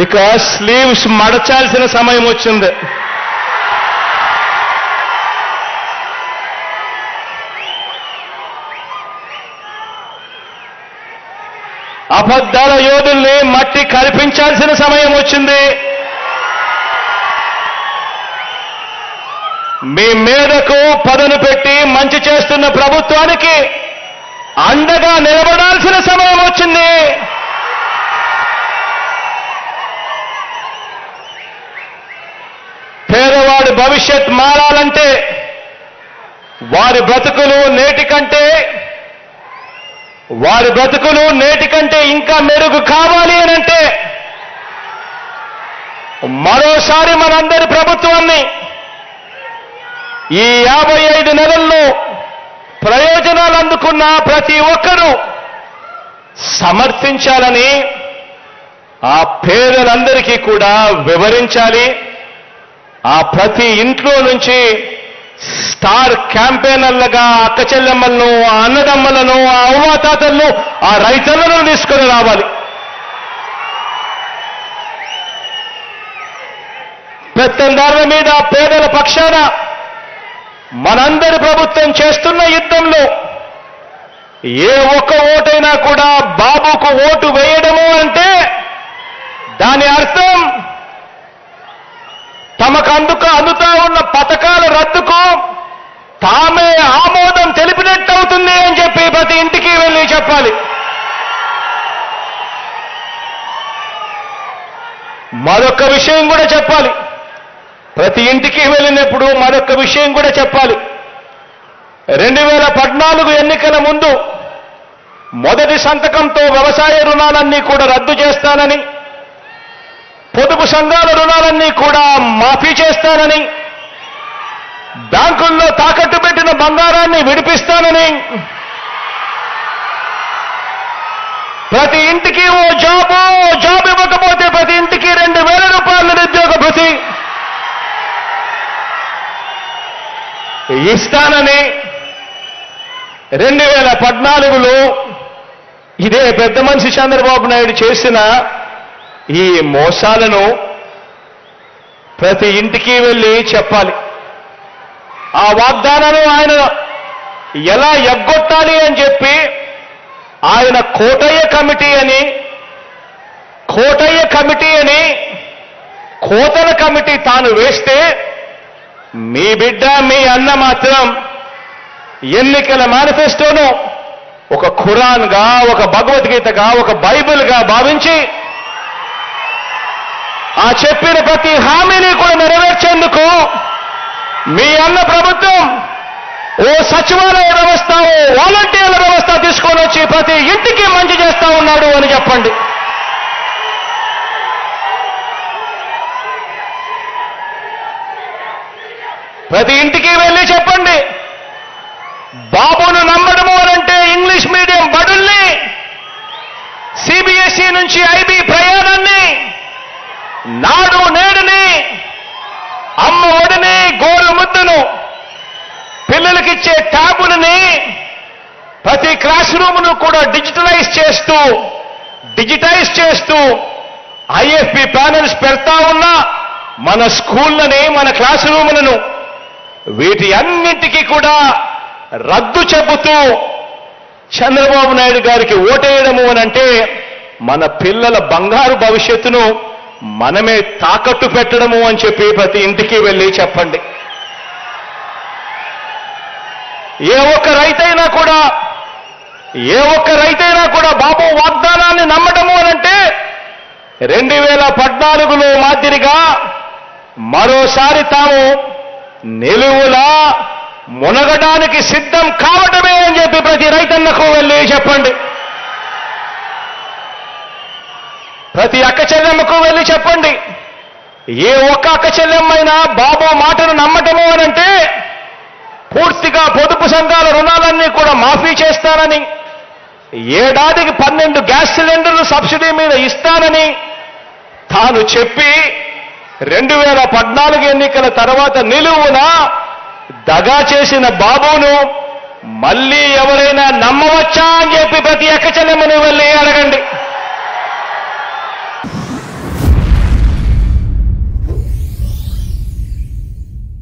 ఇక స్లీవ్స్ మడచాల్సిన సమయం వచ్చింది. అబద్ధాల యోధుల్ని మట్టి కల్పించాల్సిన సమయం వచ్చింది. మీ మీదకు పదను పెట్టి మంచి చేస్తున్న ప్రభుత్వానికి అండగా నిలబడాల్సిన సమయం వచ్చింది. పేదవాడి భవిష్యత్ మారాలంటే, వారి బ్రతుకులు నేటి కంటే ఇంకా మెరుగు కావాలి అనంటే, మరోసారి మనందరి ప్రభుత్వాన్ని ఈ 55 నెలల్లో ప్రయోజనాలు అందుకున్న ప్రతి ఒక్కరూ సమర్థించాలని, ఆ పేదలందరికీ కూడా వివరించాలి. ఆ ప్రతి ఇంట్లో నుంచి స్టార్ క్యాంపెయినర్లుగా అక్క చెల్లెమ్మలను, ఆ అన్నదమ్మలను, ఆ అవ్వాతాతలను, ఆ రైతులను తీసుకుని రావాలి. పెత్తందారుల మీద పేదల పక్షాన మనందరి ప్రభుత్వం చేస్తున్న యుద్ధంలో ఏ ఒక్క ఓటైనా కూడా బాబుకు ఓటు వేయడము అంటే దాని అర్థం తమకు అందుతా ఉన్న పథకాల రద్దుకు తామే ఆమోదం తెలిపినట్టు అవుతుంది అని చెప్పి ప్రతి ఇంటికి వెళ్ళి చెప్పాలి. మరొక విషయం కూడా చెప్పాలి. ప్రతి ఇంటికి వెళ్ళినప్పుడు మరొక విషయం కూడా చెప్పాలి. 2014 ఎన్నికల ముందు మొదటి సంతకంతో వ్యవసాయ రుణాలన్నీ కూడా రద్దు చేస్తానని, పొదుపు సంఘాల రుణాలన్నీ కూడా మాఫీ చేస్తానని, బ్యాంకుల్లో తాకట్టు పెట్టిన బంగారాన్ని విడిపిస్తానని, ప్రతి ఇంటికి ఓ జాబ్ ఇవ్వకపోతే ప్రతి ఇంటికి 2,000 రూపాయల నిరుద్యోగ భృతి ఇస్తానని 2014లో ఇదే పెద్ద మనిషి చంద్రబాబు నాయుడు చేసిన ఈ మోసాలను ప్రతి ఇంటికి వెళ్ళి చెప్పాలి. ఆ వాగ్దానాలను ఆయన ఎలా ఎగ్గొట్టాలి అని చెప్పి ఆయన కోటయ్య కమిటీ అని కోతల కమిటీ తాను వేస్తే, మీ బిడ్డ మీ అన్న మాత్రం ఎన్నికల మేనిఫెస్టోను ఒక ఖురాన్గా, ఒక భగవద్గీతగా, ఒక బైబిల్గా భావించి ఆ చెప్పిన ప్రతి హామీని కూడా నెరవేర్చేందుకు మీ అన్న ప్రభుత్వం ఓ సచివాలయ వ్యవస్థ, ఓ వాలంటీర్ల వ్యవస్థ తీసుకొని వచ్చి ప్రతి ఇంటికి మంచి చేస్తా ఉన్నాడు అని చెప్పండి. ప్రతి ఇంటికి వెళ్ళి చెప్పండి. బాబును నమ్మడము అనంటే ఇంగ్లీష్ మీడియం బడుల్ని, సిబిఎస్ఈ నుంచి ఐబీ ప్రయాణాన్ని, నాడు నేడుని, అమ్మ ఒడిని, గోరు ముద్దను, పిల్లలకిచ్చే ట్యాబులని, ప్రతి క్లాస్ రూమ్ను కూడా డిజిటైజ్ చేస్తూ ఐఎఫ్బి ప్యానెల్స్ పెడతా ఉన్నా మన స్కూళ్ళని, మన క్లాస్ రూములను, వీటి అన్నింటికీ కూడా రద్దు చెబుతూ చంద్రబాబు నాయుడు గారికి ఓటేయడము అనంటే మన పిల్లల బంగారు భవిష్యత్తును మనమే తాకట్టు పెట్టడము అని చెప్పి ప్రతి ఇంటికి వెళ్ళి చెప్పండి. ఏ ఒక్క రైతైనా కూడా బాబు వాగ్దానాన్ని నమ్మడము అనంటే 2014లో మాదిరిగా మరోసారి తాము నిలువులా మునగడానికి సిద్ధం కావటమే అని చెప్పి ప్రతి రైతన్నకు వెళ్ళి చెప్పండి. ప్రతి అక్క చెల్లెమ్మకు వెళ్ళి చెప్పండి. ఏ ఒక్క అక్క చెల్లెమ్మైనా బాబు మాటను నమ్మటము అనంటే పూర్తిగా పొదుపు సంఘాల రుణాలన్నీ కూడా మాఫీ చేస్తానని, ఏడాదికి 12 గ్యాస్ సిలిండర్లు సబ్సిడీ మీద ఇస్తానని తాను చెప్పి 2014 ఎన్నికల తర్వాత నిలువునా దగా చేసిన బాబును మళ్ళీ ఎవరైనా నమ్మవచ్చా అని చెప్పి ప్రతి అక్క చెల్లెమ్మను వెళ్ళి అడగండి.